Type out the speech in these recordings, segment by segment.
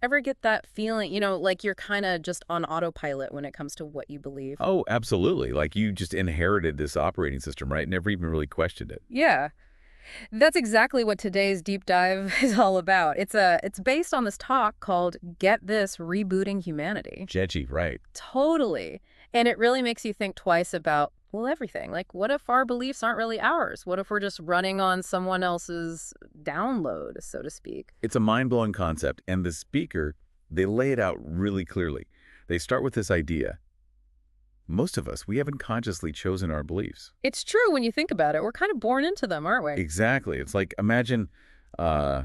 Ever get that feeling, like you're kind of just on autopilot when it comes to what you believe? Oh, absolutely. Like you just inherited this operating system, right? Never even really questioned it. Yeah. That's exactly what today's deep dive is all about. It's based on this talk called Get This Rebooting Humanity. Jedgy, right. Totally. And it really makes you think twice about, well, everything. Like, what if our beliefs aren't really ours? What if we're just running on someone else's download, so to speak? It's a mind-blowing concept, and the speaker, they lay it out really clearly. They start with this idea. Most of us, we haven't consciously chosen our beliefs. It's true when you think about it. We're kind of born into them, aren't we? Exactly. It's like, imagine uh,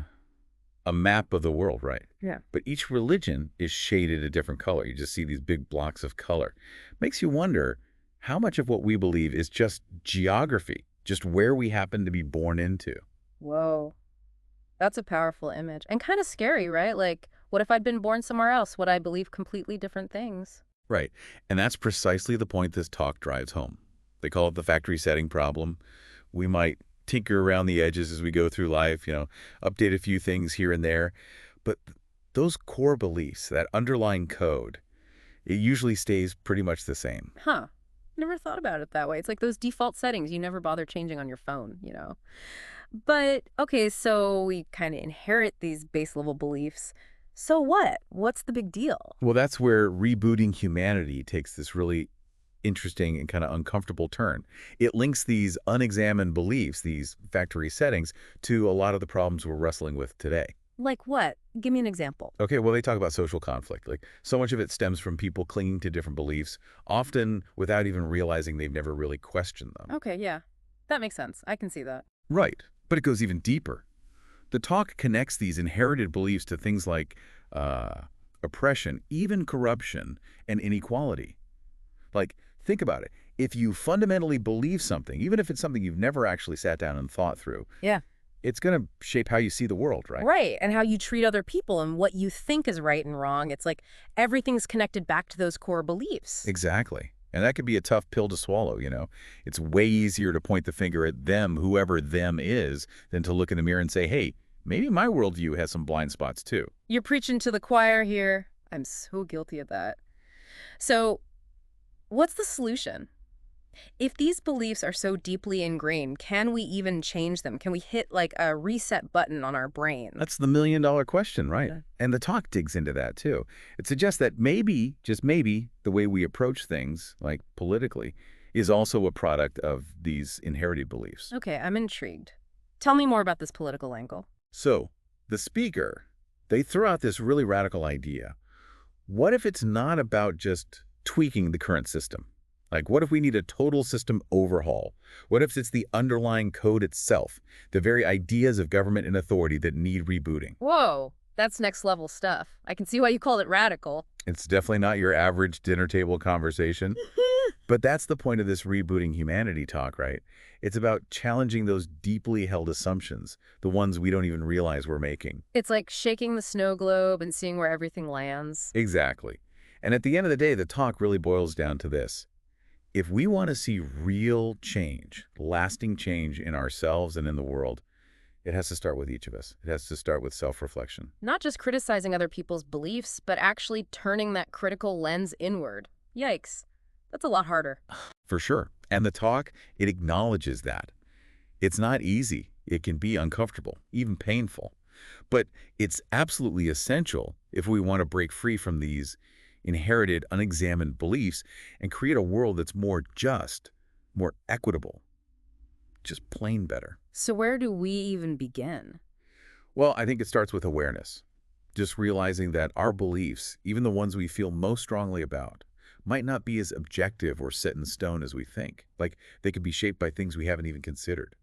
a map of the world, right? Yeah. But each religion is shaded a different color. You just see these big blocks of color. Makes you wonder how much of what we believe is just geography, just where we happen to be born into. Whoa. That's a powerful image. And kind of scary, right? Like, what if I'd been born somewhere else? Would I believe completely different things? Right. And that's precisely the point this talk drives home. They call it the factory setting problem. We might tinker around the edges as we go through life, update a few things here and there. But those core beliefs, that underlying code, it usually stays pretty much the same. Huh. Never thought about it that way. It's like those default settings you never bother changing on your phone. But, okay, so we kind of inherit these base level beliefs. So what? What's the big deal? Well, that's where rebooting humanity takes this really interesting and kind of uncomfortable turn. It links these unexamined beliefs, these factory settings, to a lot of the problems we're wrestling with today. Like what? Give me an example. Okay, well, they talk about social conflict. Like, so much of it stems from people clinging to different beliefs, often without even realizing they've never really questioned them. Okay, yeah. That makes sense. I can see that. Right, but it goes even deeper. The talk connects these inherited beliefs to things like oppression, even corruption, and inequality. Like, think about it. If you fundamentally believe something, even if it's something you've never actually sat down and thought through, Yeah. it's going to shape how you see the world, right? Right. And how you treat other people and what you think is right and wrong. It's like everything's connected back to those core beliefs. Exactly. And that could be a tough pill to swallow. It's way easier to point the finger at them, whoever them is, than to look in the mirror and say, hey, maybe my worldview has some blind spots too. You're preaching to the choir here. I'm so guilty of that. So, what's the solution? If these beliefs are so deeply ingrained, can we even change them? Can we hit like a reset button on our brain? That's the million-dollar question, right? Yeah. And the talk digs into that too. It suggests that maybe, just maybe, the way we approach things, like politically, is also a product of these inherited beliefs. Okay, I'm intrigued. Tell me more about this political angle. So, the speaker, they throw out this really radical idea. What if it's not about just tweaking the current system? Like, what if we need a total system overhaul? What if it's the underlying code itself, the very ideas of government and authority that need rebooting? Whoa, that's next level stuff. I can see why you called it radical. It's definitely not your average dinner table conversation, but that's the point of this rebooting humanity talk, right? It's about challenging those deeply held assumptions, the ones we don't even realize we're making. It's like shaking the snow globe and seeing where everything lands. Exactly. And at the end of the day, the talk really boils down to this. If we want to see real change, lasting change in ourselves and in the world, it has to start with each of us. It has to start with self-reflection. Not just criticizing other people's beliefs, but actually turning that critical lens inward. Yikes. That's a lot harder. For sure. And the talk, it acknowledges that. It's not easy. It can be uncomfortable, even painful. But it's absolutely essential if we want to break free from these inherited, unexamined beliefs and create a world that's more just, more equitable, just plain better. So where do we even begin? Well, I think it starts with awareness. Just realizing that our beliefs, even the ones we feel most strongly about, might not be as objective or set in stone as we think. Like, they could be shaped by things we haven't even considered.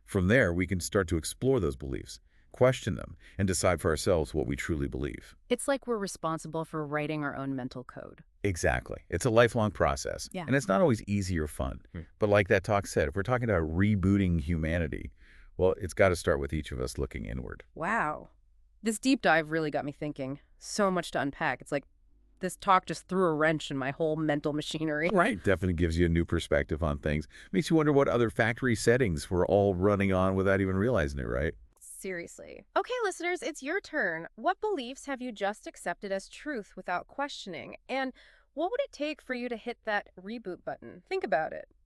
From there, we can start to explore those beliefs, question them, and decide for ourselves what we truly believe. It's like we're responsible for writing our own mental code. Exactly. It's a lifelong process. Yeah. And it's not always easy or fun. But like that talk said, if we're talking about rebooting humanity, well, it's got to start with each of us looking inward. Wow. This deep dive really got me thinking. So much to unpack. It's like this talk just threw a wrench in my whole mental machinery. Right. Definitely gives you a new perspective on things. Makes you wonder what other factory settings we're all running on without even realizing it, right? Seriously. Okay, listeners, it's your turn. What beliefs have you just accepted as truth without questioning? And what would it take for you to hit that reboot button? Think about it.